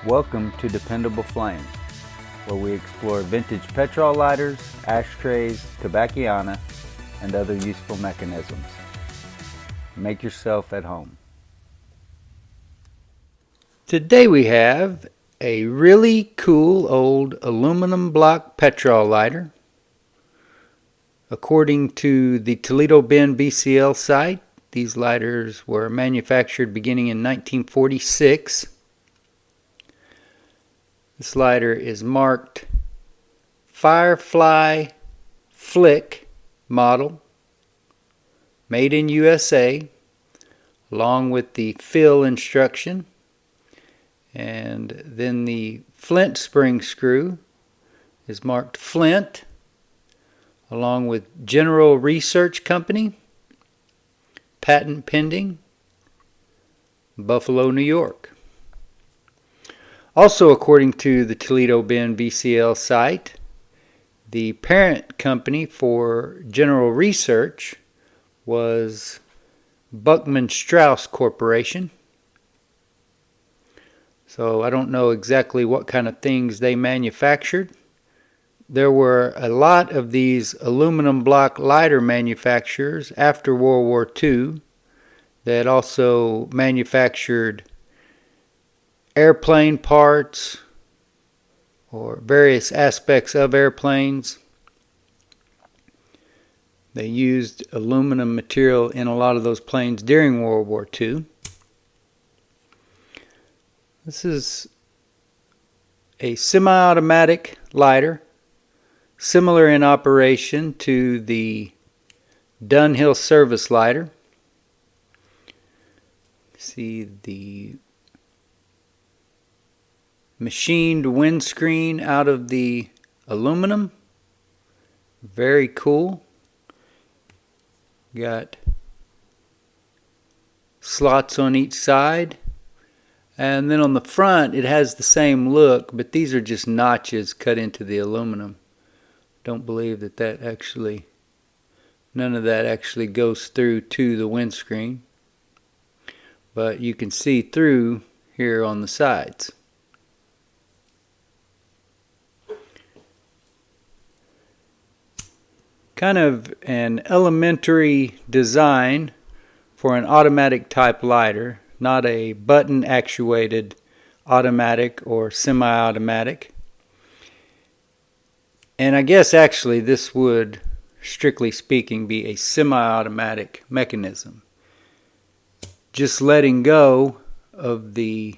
Welcome to Dependable Flame, where we explore vintage petrol lighters, ashtrays, tobacconiana, and other useful mechanisms. Make yourself at home. Today we have a really cool old aluminum block petrol lighter. According to the Toledo Bend BCL site, these lighters were manufactured beginning in 1946. This lighter is marked Firefly Flick model, made in USA, along with the fill instruction. And then the flint spring screw is marked Flint, along with General Research Company, patent pending, Buffalo, New York. Also, according to the Toledo Bend BCL site, the parent company for General Research was Buckman Strauss Corporation. So I don't know exactly what kind of things they manufactured. There were a lot of these aluminum block lighter manufacturers after World War II that also manufactured airplane parts or various aspects of airplanes. They used aluminum material in a lot of those planes during World War II. This is a semi-automatic lighter, similar in operation to the Dunhill service lighter. See the machined windscreen out of the aluminum. Very cool. Got slots on each side. And then on the front it has the same look, but these are just notches cut into the aluminum. Don't believe that none of that actually goes through to the windscreen. But you can see through here on the sides. Kind of an elementary design for an automatic type lighter, not a button actuated automatic or semi-automatic. And I guess actually this would, strictly speaking, be a semi-automatic mechanism. Just letting go of the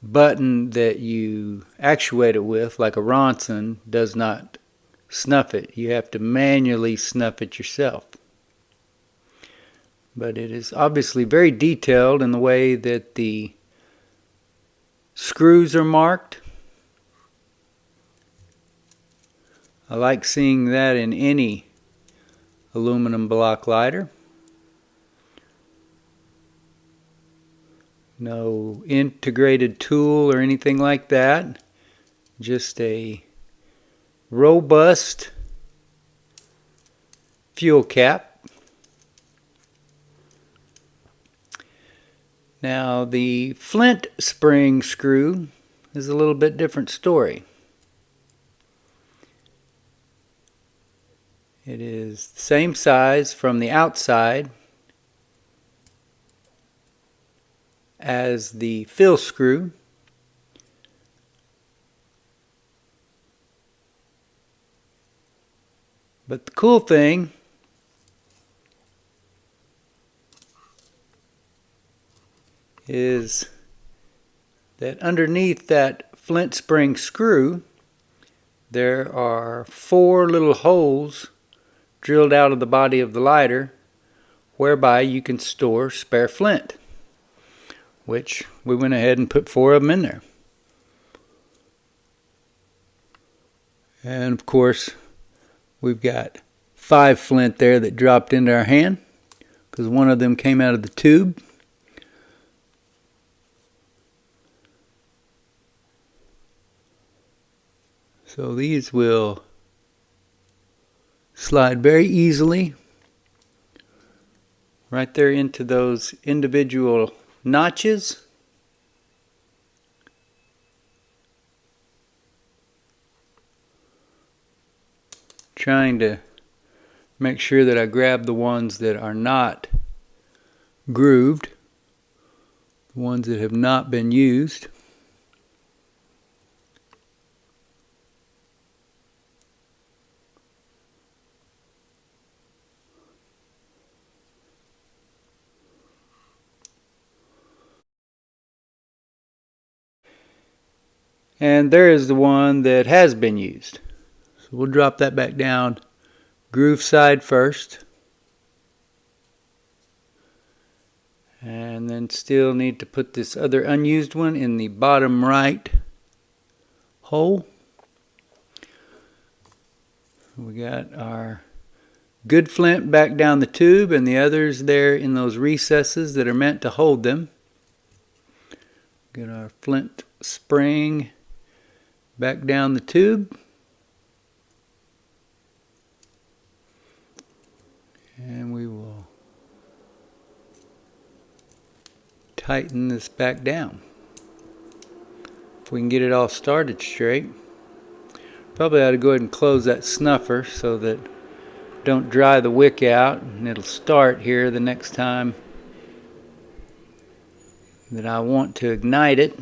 button that you actuate it with, like a Ronson, does not snuff it. You have to manually snuff it yourself. But it is obviously very detailed in the way that the screws are marked. I like seeing that in any aluminum block lighter. No integrated tool or anything like that. Just a robust fuel cap. Now the flint spring screw is a little bit different story. It is the same size from the outside as the fill screw. But the cool thing is that underneath that flint spring screw there are 4 little holes drilled out of the body of the lighter, whereby you can store spare flint, which we went ahead and put 4 of them in there. And of course we've got 5 flint there that dropped into our hand because one of them came out of the tube. So these will slide very easily right there into those individual notches. trying to make sure that I grab the ones that are not grooved, the ones that have not been used. And there is the one that has been used. So we'll drop that back down, groove side first. And then still need to put this other unused one in the bottom right hole. We got our good flint back down the tube and the others there in those recesses that are meant to hold them. Get our flint spring back down the tube. And we will tighten this back down. If we can get it all started straight. Probably ought to go ahead and close that snuffer so that don't dry the wick out, and it'll start here the next time that I want to ignite it.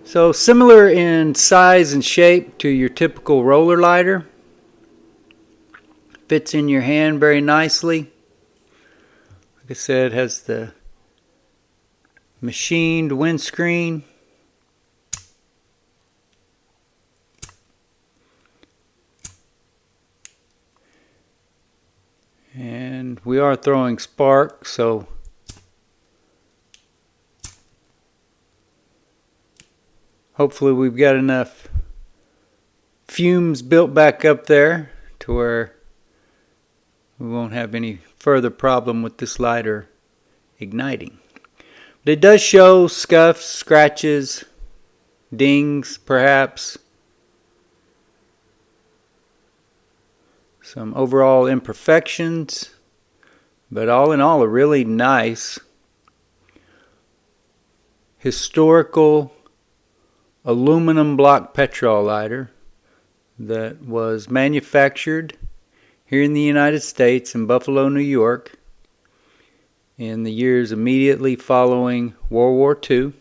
So similar in size and shape to your typical roller lighter. Fits in your hand very nicely. Like I said, it has the machined windscreen. And we are throwing spark, so hopefully we've got enough fumes built back up there to where we won't have any further problem with this lighter igniting. But it does show scuffs, scratches, dings perhaps. Some overall imperfections. But all in all, a really nice historical aluminum block petrol lighter that was manufactured here in the United States in Buffalo, New York in the years immediately following World War II.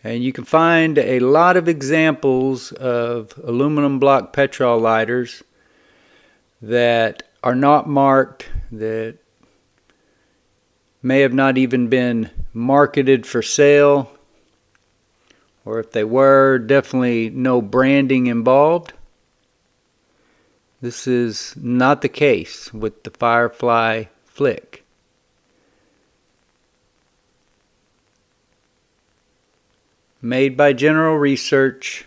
And you can find a lot of examples of aluminum block petrol lighters that are not marked, that may have not even been marketed for sale, or if they were, definitely no branding involved. This is not the case with the Firefly Flick. Made by General Research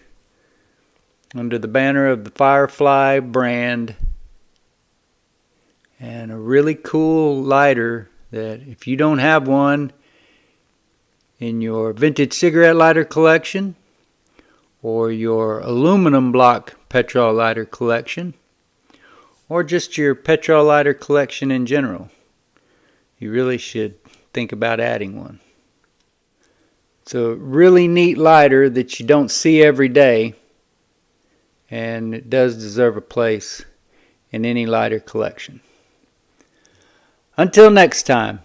under the banner of the Firefly brand, and a really cool lighter that if you don't have one in your vintage cigarette lighter collection or your aluminum block petrol lighter collection or just your petrol lighter collection in general, you really should think about adding one. It's a really neat lighter that you don't see every day, and it does deserve a place in any lighter collection. Until next time,